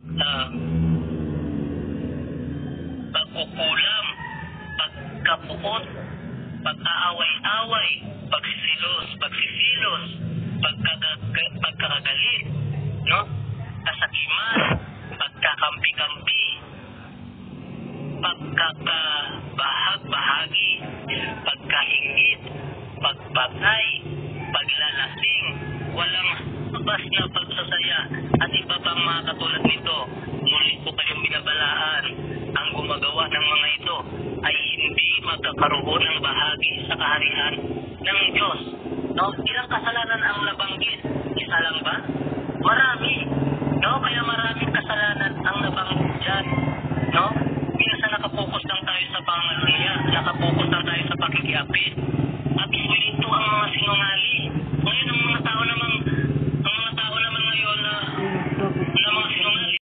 ah, pagkukulam, pagkapuot, pag-aaway-away, pagsisilos, pagkakagalit, no? Kasakiman, pagkakampi-kampi, pagkakabahag-bahagi, pagkaingit, pagpatay, paglalasing, walang labas na pagsasaya, at iba pang mga katulad nito. Muli ko kayong binabalaan, ang gumagawa ng mga ito ay hindi magkakaroon ng bahagi sa kaharian ng Diyos. No? Ilang kasalanan ang nabanggit? Isa lang ba? Marami. No? Kaya maraming